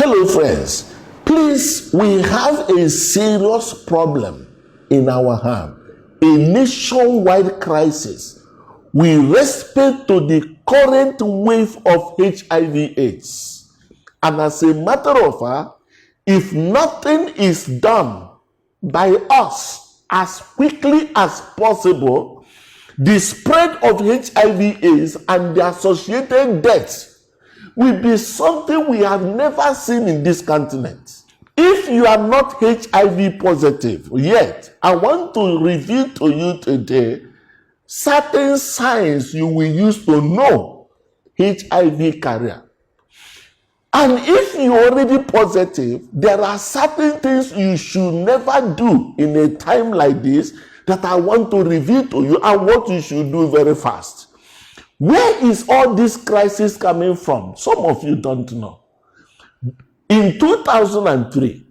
Hello friends, please, we have a serious problem in our hand, a nationwide crisis with respect to the current wave of HIV/AIDS. And as a matter of fact, if nothing is done by us as quickly as possible, the spread of HIV/AIDS and the associated deaths will be something we have never seen in this continent. If you are not HIV positive yet, I want to reveal to you today certain signs you will use to know HIV carrier. And if you're already positive, there are certain things you should never do in a time like this that I want to reveal to you and what you should do very fast. Where is all this crisis coming from? Some of you don't know. In 2003,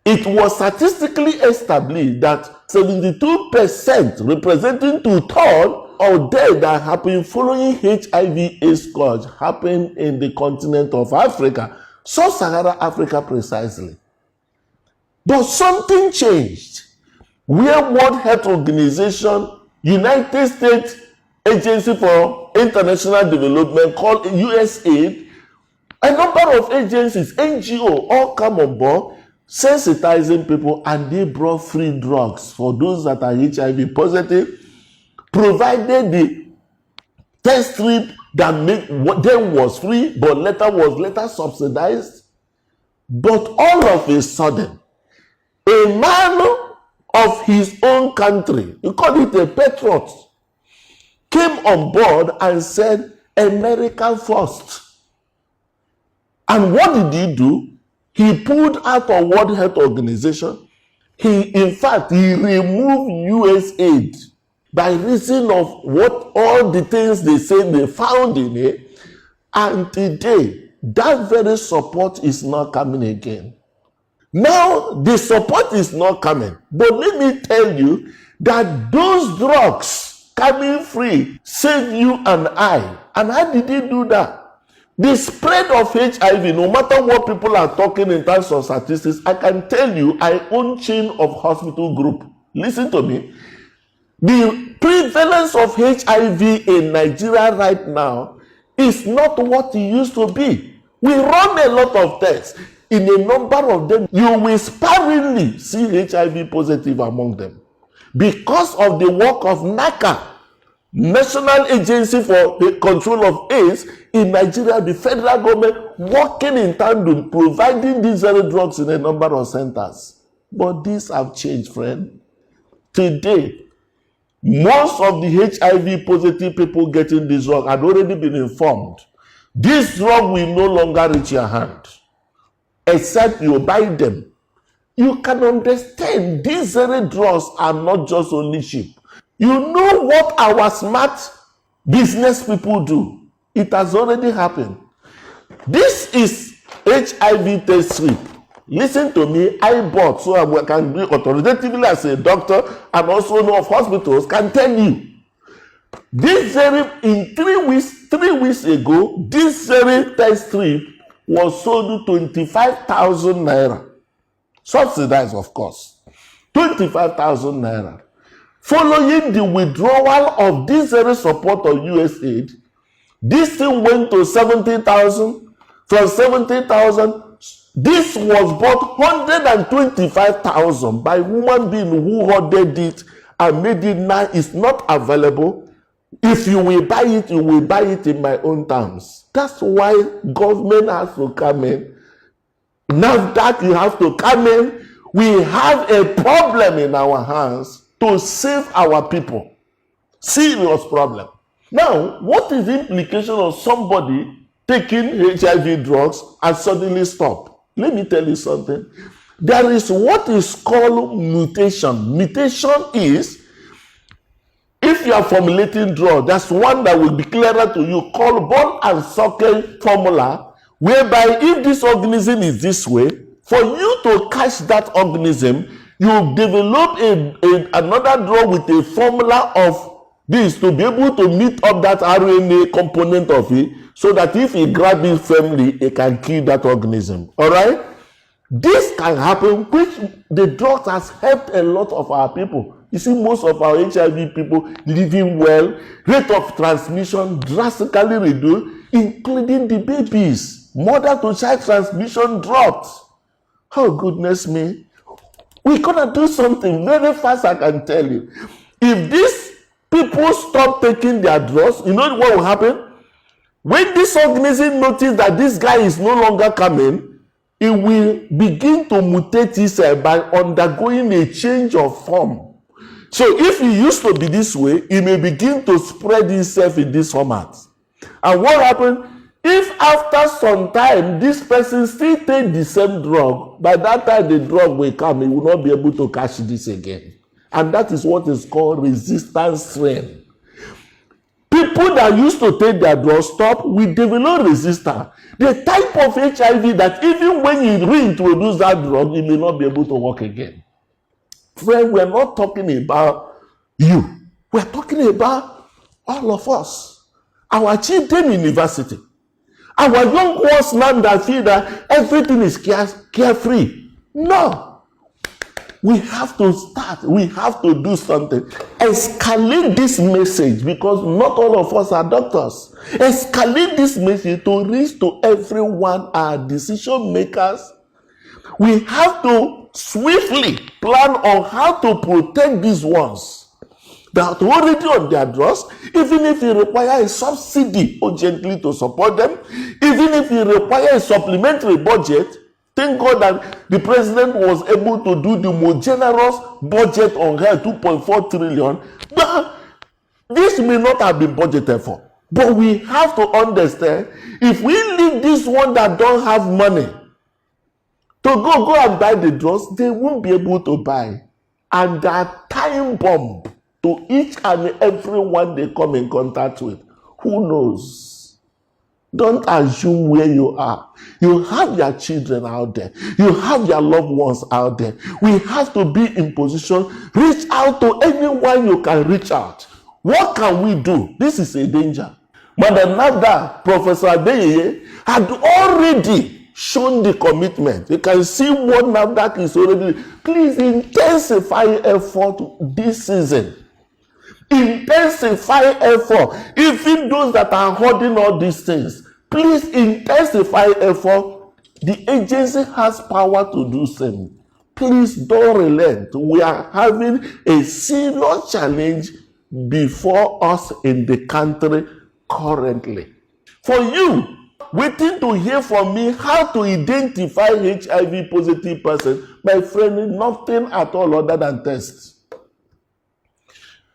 it was statistically established that 72%, representing 2/3 of deaths that happened following HIV/AIDS scourge, happened in the continent of Africa, sub-Saharan Africa precisely. But something changed, where World Health Organization, United States Agency for International Development called USAID, a number of agencies, NGO, all come on board, sensitizing people, and they brought free drugs for those that are HIV positive, provided the test strip that then was free, but later subsidized. But all of a sudden, a man of his own country, you call it a patriot, came on board and said, America first. And what did he do? He pulled out of World Health Organization. He removed USAID by reason of what all the things they say they found in it. And today, that very support is not coming again. Now, the support is not coming. But let me tell you that those drugs coming free save you and I. And how did he do that? The spread of HIV, no matter what people are talking in terms of statistics, I can tell you, I own chain of hospital group. Listen to me. The prevalence of HIV in Nigeria right now is not what it used to be. We run a lot of tests. In a number of them, you will sparingly see HIV positive among them. Because of the work of NACA, National Agency for the Control of AIDS in Nigeria, the federal government working in tandem, providing these very drugs in a number of centers. But these have changed, friend. Today, most of the HIV positive people getting this drug had already been informed. This drug will no longer reach your hand, except you buy them. You can understand these very drugs are not just only cheap. You know what our smart business people do? It has already happened. This is HIV test strip. Listen to me, I bought, so I can be authoritatively as a doctor and also know of hospitals, can tell you. This very, in 3 weeks ago, this very test strip was sold to 25,000 naira. Subsidized, of course. 25,000 naira. Following the withdrawal of this very support of USAID, this thing went to 70,000. From 70,000, this was bought 125,000 by human being who ordered it and made it now is not available. If you will buy it, you will buy it in my own terms. That's why government has to come in. Now that you have to come in, we have a problem in our hands to save our people. Serious problem. Now, what is the implication of somebody taking HIV drugs and suddenly stop? Let me tell you something. There is what is called mutation. Mutation is, if you are formulating drug, that's one that will be clearer to you, called ball and socket formula, whereby if this organism is this way, for you to catch that organism, you develop another drug with a formula of This to be able to meet up that RNA component of it, so that if he grabs it firmly, it can kill that organism. All right? This can happen, which the drugs has helped a lot of our people. You see, most of our HIV people living well, rate of transmission drastically reduced, including the babies. Mother-to-child transmission dropped. Oh, goodness me. We're going to do something very fast, I can tell you. If these people stop taking their drugs, you know what will happen? When this organism notices that this guy is no longer coming, it will begin to mutate itself by undergoing a change of form. So if it used to be this way, it may begin to spread itself in this format. And what happens? If after some time, this person still take the same drug, by that time the drug will come, he will not be able to catch this again. And that is what is called resistance strain. People that used to take their drugs stop, we develop resistance. The type of HIV that even when you reintroduce that drug, it may not be able to work again. Friend, we're not talking about you. We're talking about all of us. Our children in university. Our young ones now that feel that everything is carefree. No. We have to start. We have to do something. Escalate this message, because not all of us are doctors. Escalate this message to reach to everyone, our decision makers. We have to swiftly plan on how to protect these ones that are already on their drugs, even if it requires a subsidy urgently to support them, even if it requires a supplementary budget. Thank God that the president was able to do the most generous budget on health, 2.4 trillion. But this may not have been budgeted for. But we have to understand, if we leave this one that don't have money to go and buy the drugs, they won't be able to buy. And that time bomb to each and every one they come in contact with. Who knows? Don't assume where you are. You have your children out there. You have your loved ones out there. We have to be in position. Reach out to anyone you can reach out. What can we do? This is a danger. Madam Nada, Professor Adeyeye, had already shown the commitment. You can see what NAFDAC is already. Please intensify effort this season. Intensify effort. Even those that are holding all these things, please intensify effort. The agency has power to do same. Please don't relent. We are having a serious challenge before us in the country currently. For you, waiting to hear from me how to identify HIV positive person, my friend, nothing at all other than tests.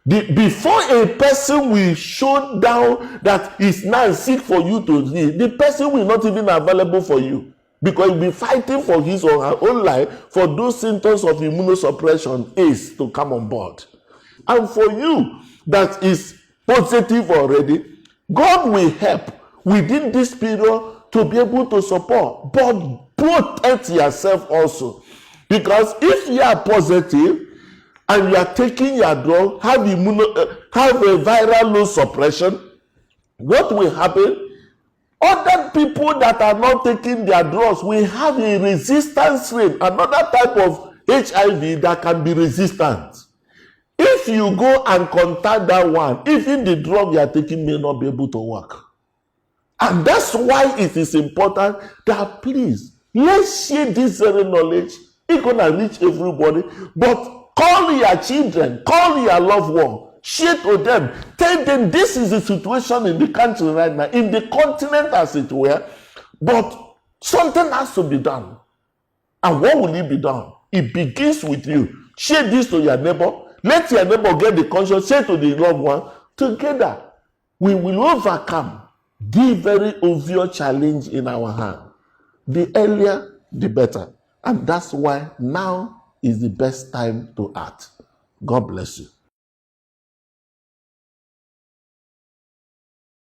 Before a person will show down that is now sick for you to see, the person will not even available for you, because he'll be fighting for his or her own life for those symptoms of immunosuppression is to come on board. And for you that is positive already, God will help within this period to be able to support, but protect yourself also. Because if you are positive and you are taking your drug, have a viral load suppression, what will happen? Other people that are not taking their drugs will have a resistance rate, another type of HIV that can be resistant. If you go and contact that one, even the drug you are taking may not be able to work. And that's why it is important that please, let's share this very knowledge. It's going to reach everybody. But call your children, call your loved one, share to them. Tell them this is the situation in the country right now, in the continent as it were. But something has to be done. And what will it be done? It begins with you. Share this to your neighbor. Let your neighbor get the conscience. Share to the loved one. Together, we will overcome the very obvious challenge in our hand. The earlier, the better. And that's why now is the best time to act. God bless you.